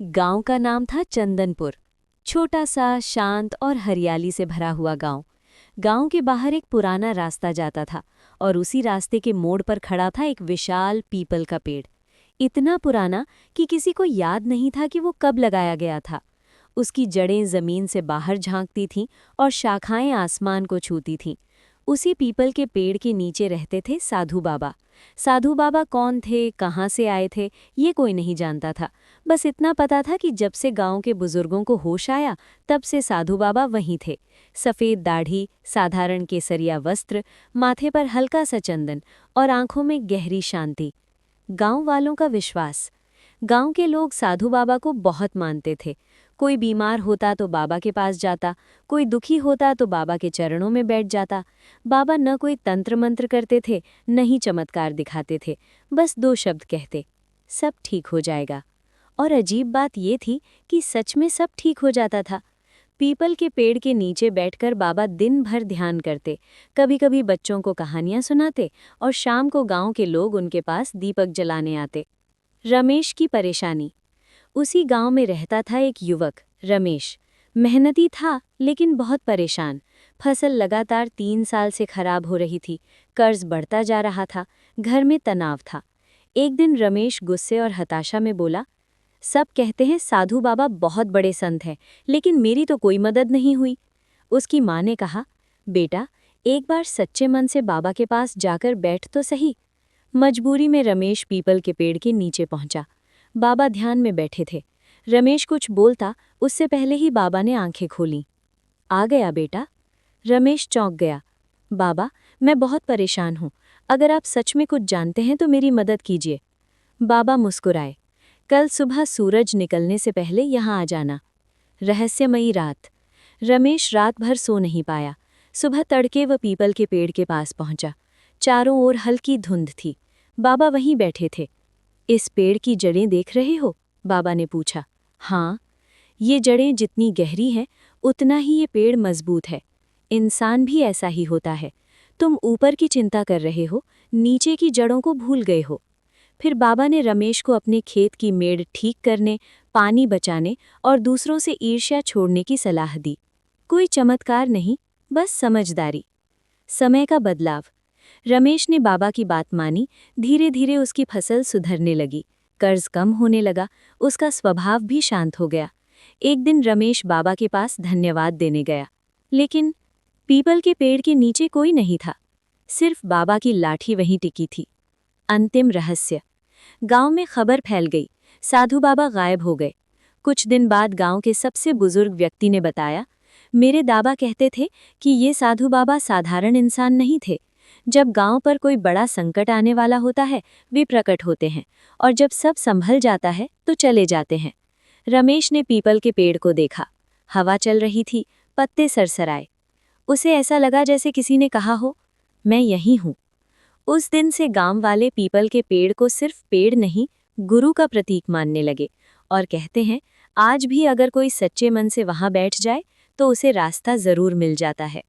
गांव का नाम था चंदनपुर। छोटा सा, शांत और हरियाली से भरा हुआ गांव। गांव के बाहर एक पुराना रास्ता जाता था और उसी रास्ते के मोड़ पर खड़ा था एक विशाल पीपल का पेड़। इतना पुराना कि किसी को याद नहीं था कि वो कब लगाया गया था। उसकी जड़ें जमीन से बाहर झांकती थीं और शाखाएं आसमान को छूती थीं। उसी पीपल के पेड़ के नीचे रहते थे साधु बाबा। साधु बाबा कौन थे, कहाँ से आए थे, ये कोई नहीं जानता था। बस इतना पता था कि जब से गांव के बुजुर्गों को होश आया, तब से साधु बाबा वहीं थे। सफ़ेद दाढ़ी, साधारण केसरिया वस्त्र, माथे पर हल्का सा चंदन और आंखों में गहरी शांति। गांव वालों का विश्वास। गांव के लोग साधु बाबा को बहुत मानते थे। कोई बीमार होता तो बाबा के पास जाता, कोई दुखी होता तो बाबा के चरणों में बैठ जाता। बाबा न कोई तंत्र मंत्र करते थे, न ही चमत्कार दिखाते थे। बस दो शब्द कहते, सब ठीक हो जाएगा। और अजीब बात ये थी कि सच में सब ठीक हो जाता था। पीपल के पेड़ के नीचे बैठकर बाबा दिन भर ध्यान करते, कभी कभी बच्चों को कहानियां सुनाते और शाम को गांव के लोग उनके पास दीपक जलाने आते। रमेश की परेशानी। उसी गांव में रहता था एक युवक, रमेश। मेहनती था लेकिन बहुत परेशान। फसल लगातार 3 साल से खराब हो रही थी, कर्ज बढ़ता जा रहा था, घर में तनाव था। एक दिन रमेश गुस्से और हताशा में बोला, सब कहते हैं साधु बाबा बहुत बड़े संत हैं, लेकिन मेरी तो कोई मदद नहीं हुई। उसकी माँ ने कहा, बेटा, एक बार सच्चे मन से बाबा के पास जाकर बैठ तो सही। मजबूरी में रमेश पीपल के पेड़ के नीचे पहुंचा। बाबा ध्यान में बैठे थे। रमेश कुछ बोलता उससे पहले ही बाबा ने आंखें खोलीं। आ गया बेटा। रमेश चौंक गया। बाबा, मैं बहुत परेशान हूँ, अगर आप सच में कुछ जानते हैं तो मेरी मदद कीजिए। बाबा मुस्कुराए। कल सुबह सूरज निकलने से पहले यहाँ आ जाना। रहस्यमयी रात। रमेश रात भर सो नहीं पाया। सुबह तड़के वह पीपल के पेड़ के पास पहुंचा। चारों ओर हल्की धुंध थी। बाबा वहीं बैठे थे। इस पेड़ की जड़ें देख रहे हो? बाबा ने पूछा। हाँ, ये जड़ें जितनी गहरी हैं, उतना ही ये पेड़ मजबूत है। इंसान भी ऐसा ही होता है। तुम ऊपर की चिंता कर रहे हो, नीचे की जड़ों को भूल गए हो। फिर बाबा ने रमेश को अपने खेत की मेड़ ठीक करने, पानी बचाने और दूसरों से ईर्ष्या छोड़ने की सलाह दी। कोई चमत्कार नहीं, बस समझदारी। समय का बदलाव। रमेश ने बाबा की बात मानी। धीरे धीरे उसकी फसल सुधरने लगी, कर्ज कम होने लगा, उसका स्वभाव भी शांत हो गया। एक दिन रमेश बाबा के पास धन्यवाद देने गया, लेकिन पीपल के पेड़ के नीचे कोई नहीं था। सिर्फ बाबा की लाठी वहीं टिकी थी। अंतिम रहस्य। गांव में खबर फैल गई, साधु बाबा गायब हो गए। कुछ दिन बाद गांव के सबसे बुजुर्ग व्यक्ति ने बताया, मेरे दादा कहते थे कि ये साधु बाबा साधारण इंसान नहीं थे। जब गांव पर कोई बड़ा संकट आने वाला होता है, वे प्रकट होते हैं, और जब सब संभल जाता है तो चले जाते हैं। रमेश ने पीपल के पेड़ को देखा। हवा चल रही थी, पत्ते सरसराए। उसे ऐसा लगा जैसे किसी ने कहा हो, मैं यहीं हूँ। उस दिन से गांव वाले पीपल के पेड़ को सिर्फ पेड़ नहीं, गुरु का प्रतीक मानने लगे, और कहते हैं, आज भी अगर कोई सच्चे मन से वहां बैठ जाए तो उसे रास्ता जरूर मिल जाता है।